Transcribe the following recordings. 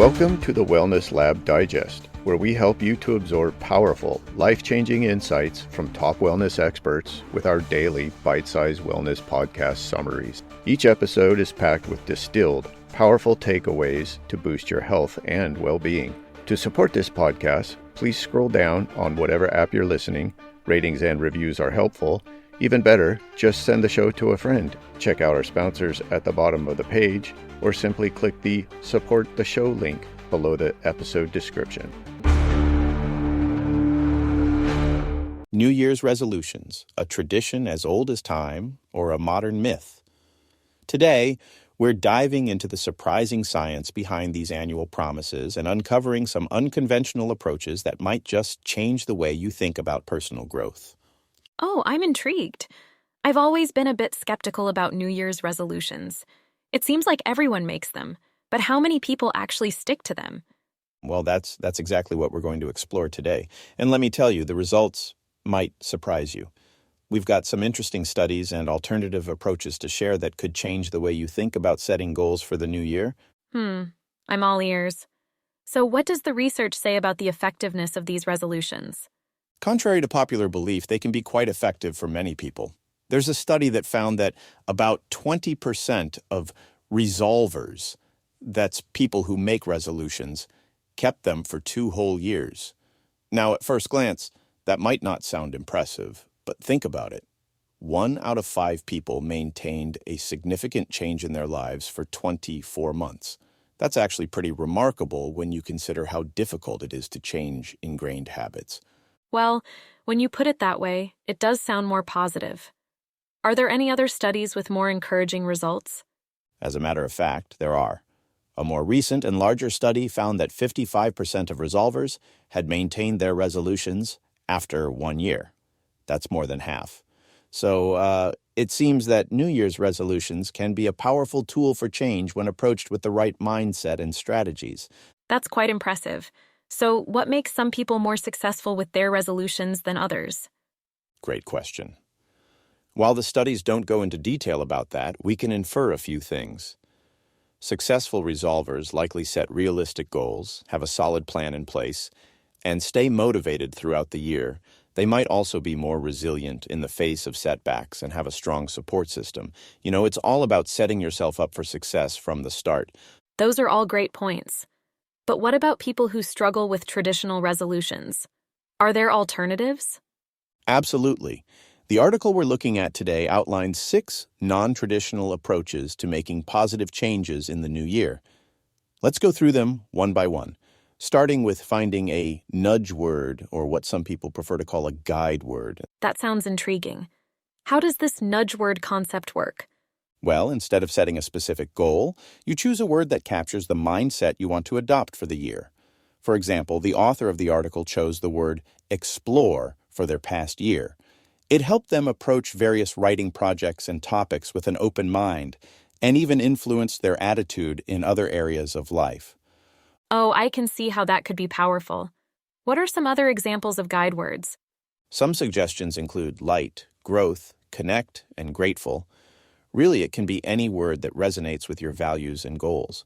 Welcome to the Wellness Lab Digest, where we help you to absorb powerful, life-changing insights from top wellness experts with our daily bite-sized wellness podcast summaries. Each episode is packed with distilled, powerful takeaways to boost your health and well-being. To support this podcast, please scroll down on whatever app you're listening. Ratings and reviews are helpful. Even better, just send the show to a friend. Check out our sponsors at the bottom of the page, or simply click the Support the Show link below the episode description. New Year's resolutions, a tradition as old as time or a modern myth. Today, we're diving into the surprising science behind these annual promises and uncovering some unconventional approaches that might just change the way you think about personal growth. Oh, I'm intrigued. I've always been a bit skeptical about New Year's resolutions. It seems like everyone makes them, but how many people actually stick to them? Well, that's exactly what we're going to explore today. And let me tell you, the results might surprise you. We've got some interesting studies and alternative approaches to share that could change the way you think about setting goals for the new year. I'm all ears. So what does the research say about the effectiveness of these resolutions? Contrary to popular belief, they can be quite effective for many people. There's a study that found that about 20% of resolvers, that's people who make resolutions, kept them for 2 whole years. Now, at first glance, that might not sound impressive, but think about it. 1 out of 5 people maintained a significant change in their lives for 24 months. That's actually pretty remarkable when you consider how difficult it is to change ingrained habits. Well, when you put it that way, it does sound more positive. Are there any other studies with more encouraging results? As a matter of fact, there are. A more recent and larger study found that 55% of resolvers had maintained their resolutions after 1 year. That's more than half. So it seems that New Year's resolutions can be a powerful tool for change when approached with the right mindset and strategies. That's quite impressive. So what makes some people more successful with their resolutions than others? Great question. While the studies don't go into detail about that, we can infer a few things. Successful resolvers likely set realistic goals, have a solid plan in place, and stay motivated throughout the year. They might also be more resilient in the face of setbacks and have a strong support system. You know, it's all about setting yourself up for success from the start. Those are all great points. But what about people who struggle with traditional resolutions? Are there alternatives? Absolutely. The article we're looking at today outlines 6 non-traditional approaches to making positive changes in the new year. Let's go through them one by one, starting with finding a nudge word, or what some people prefer to call a guide word. That sounds intriguing. How does this nudge word concept work? Well, instead of setting a specific goal, you choose a word that captures the mindset you want to adopt for the year. For example, the author of the article chose the word explore for their past year. It helped them approach various writing projects and topics with an open mind, and even influenced their attitude in other areas of life. Oh, I can see how that could be powerful. What are some other examples of guide words? Some suggestions include light, growth, connect, and grateful. Really, it can be any word that resonates with your values and goals.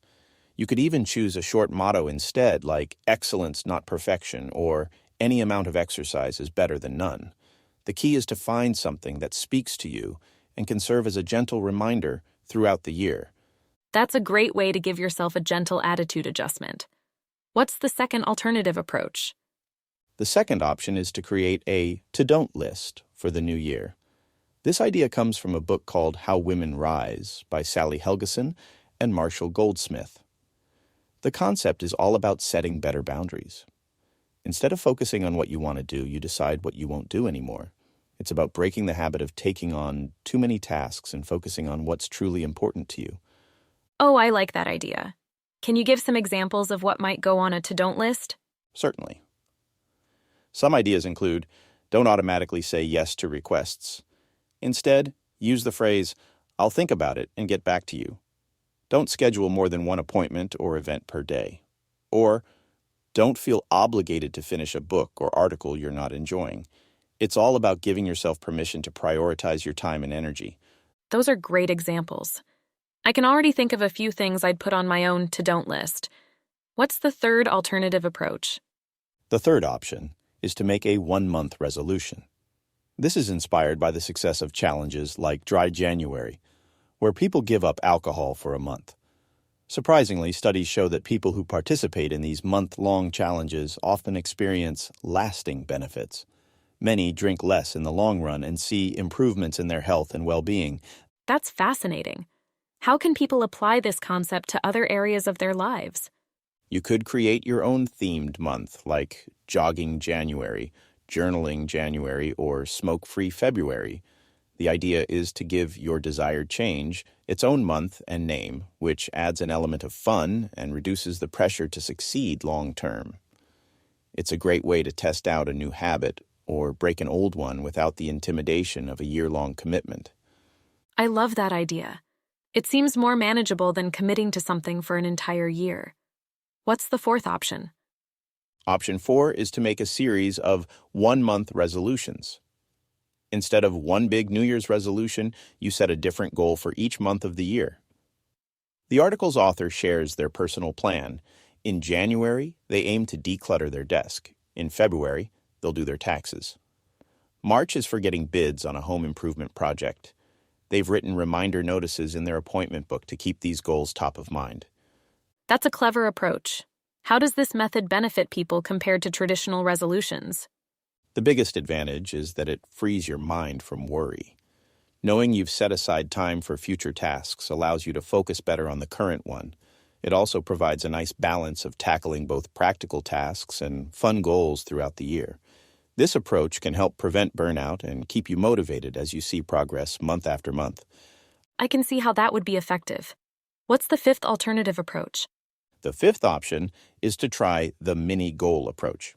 You could even choose a short motto instead, like excellence, not perfection, or any amount of exercise is better than none. The key is to find something that speaks to you and can serve as a gentle reminder throughout the year. That's a great way to give yourself a gentle attitude adjustment. What's the second alternative approach? The second option is to create a to-don't list for the new year. This idea comes from a book called How Women Rise by Sally Helgeson and Marshall Goldsmith. The concept is all about setting better boundaries. Instead of focusing on what you want to do, you decide what you won't do anymore. It's about breaking the habit of taking on too many tasks and focusing on what's truly important to you. Oh, I like that idea. Can you give some examples of what might go on a to-don't list? Certainly. Some ideas include, don't automatically say yes to requests. Instead, use the phrase, I'll think about it and get back to you. Don't schedule more than 1 appointment or event per day. Or, don't feel obligated to finish a book or article you're not enjoying. It's all about giving yourself permission to prioritize your time and energy. Those are great examples. I can already think of a few things I'd put on my own to-don't list. What's the third alternative approach? The third option is to make a one-month resolution. This is inspired by the success of challenges like Dry January, where people give up alcohol for a month. Surprisingly, studies show that people who participate in these month-long challenges often experience lasting benefits. Many drink less in the long run and see improvements in their health and well-being. That's fascinating. How can people apply this concept to other areas of their lives? You could create your own themed month, like Jogging January, Journaling January, or Smoke-Free February. The idea is to give your desired change its own month and name, which adds an element of fun and reduces the pressure to succeed long-term. It's a great way to test out a new habit or break an old one without the intimidation of a year-long commitment. I love that idea. It seems more manageable than committing to something for an entire year. What's the fourth option? Option 4 is to make a series of one-month resolutions. Instead of one big New Year's resolution, you set a different goal for each month of the year. The article's author shares their personal plan. In January, they aim to declutter their desk. In February, they'll do their taxes. March is for getting bids on a home improvement project. They've written reminder notices in their appointment book to keep these goals top of mind. That's a clever approach. How does this method benefit people compared to traditional resolutions? The biggest advantage is that it frees your mind from worry. Knowing you've set aside time for future tasks allows you to focus better on the current one. It also provides a nice balance of tackling both practical tasks and fun goals throughout the year. This approach can help prevent burnout and keep you motivated as you see progress month after month. I can see how that would be effective. What's the fifth alternative approach? The fifth option is to try the mini-goal approach.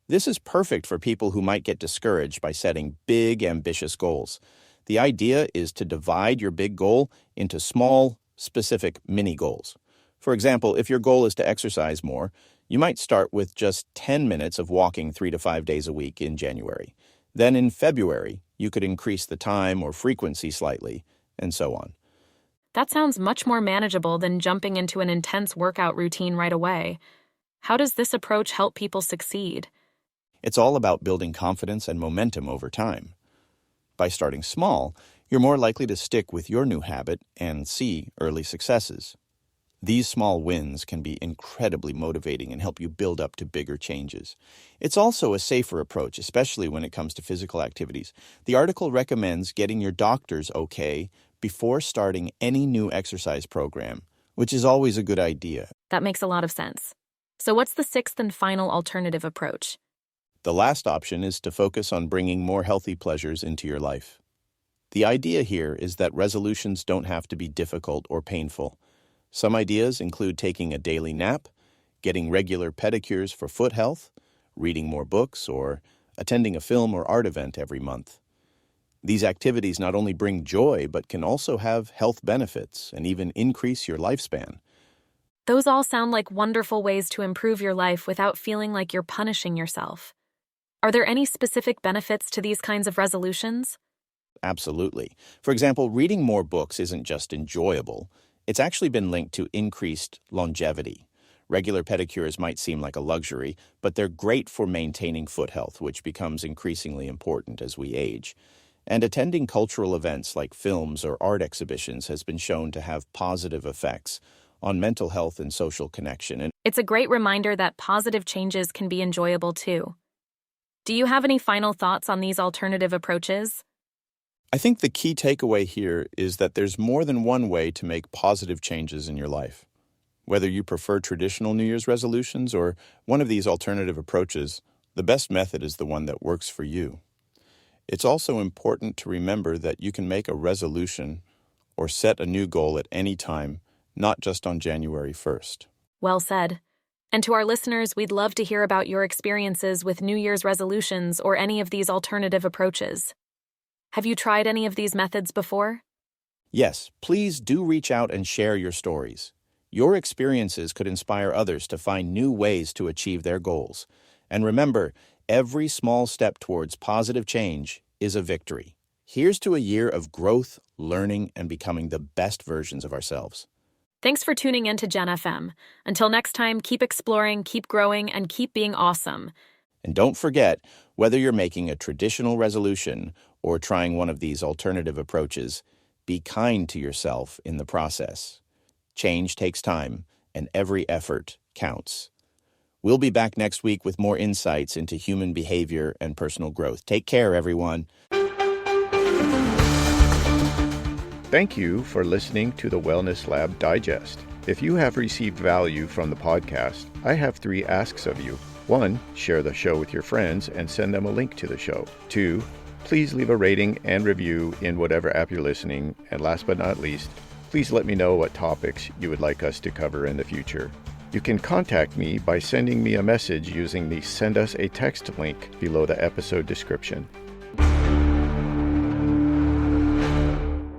This is perfect for people who might get discouraged by setting big, ambitious goals. The idea is to divide your big goal into small, specific mini-goals. For example, if your goal is to exercise more, you might start with just 10 minutes of walking 3 to 5 days a week in January. Then in February, you could increase the time or frequency slightly, and so on. That sounds much more manageable than jumping into an intense workout routine right away. How does this approach help people succeed? It's all about building confidence and momentum over time. By starting small, you're more likely to stick with your new habit and see early successes. These small wins can be incredibly motivating and help you build up to bigger changes. It's also a safer approach, especially when it comes to physical activities. The article recommends getting your doctor's okay before starting any new exercise program, which is always a good idea. That makes a lot of sense. So what's the sixth and final alternative approach? The last option is to focus on bringing more healthy pleasures into your life. The idea here is that resolutions don't have to be difficult or painful. Some ideas include taking a daily nap, getting regular pedicures for foot health, reading more books, or attending a film or art event every month. These activities not only bring joy, but can also have health benefits and even increase your lifespan. Those all sound like wonderful ways to improve your life without feeling like you're punishing yourself. Are there any specific benefits to these kinds of resolutions? Absolutely. For example, reading more books isn't just enjoyable. It's actually been linked to increased longevity. Regular pedicures might seem like a luxury, but they're great for maintaining foot health, which becomes increasingly important as we age. And attending cultural events like films or art exhibitions has been shown to have positive effects on mental health and social connection. It's a great reminder that positive changes can be enjoyable too. Do you have any final thoughts on these alternative approaches? I think the key takeaway here is that there's more than one way to make positive changes in your life. Whether you prefer traditional New Year's resolutions or one of these alternative approaches, the best method is the one that works for you. It's also important to remember that you can make a resolution or set a new goal at any time, not just on January 1st. Well said. And to our listeners, we'd love to hear about your experiences with New Year's resolutions or any of these alternative approaches. Have you tried any of these methods before? Yes, please do reach out and share your stories. Your experiences could inspire others to find new ways to achieve their goals. And remember, every small step towards positive change is a victory. Here's to a year of growth, learning, and becoming the best versions of ourselves. Thanks for tuning in to Gen FM. Until next time, keep exploring, keep growing, and keep being awesome. And don't forget, whether you're making a traditional resolution or trying one of these alternative approaches, be kind to yourself in the process. Change takes time, and every effort counts. We'll be back next week with more insights into human behavior and personal growth. Take care, everyone. Thank you for listening to the Wellness Lab Digest. If you have received value from the podcast, I have 3 asks of you. 1, share the show with your friends and send them a link to the show. 2, please leave a rating and review in whatever app you're listening. And last but not least, please let me know what topics you would like us to cover in the future. You can contact me by sending me a message using the Send Us a Text link below the episode description.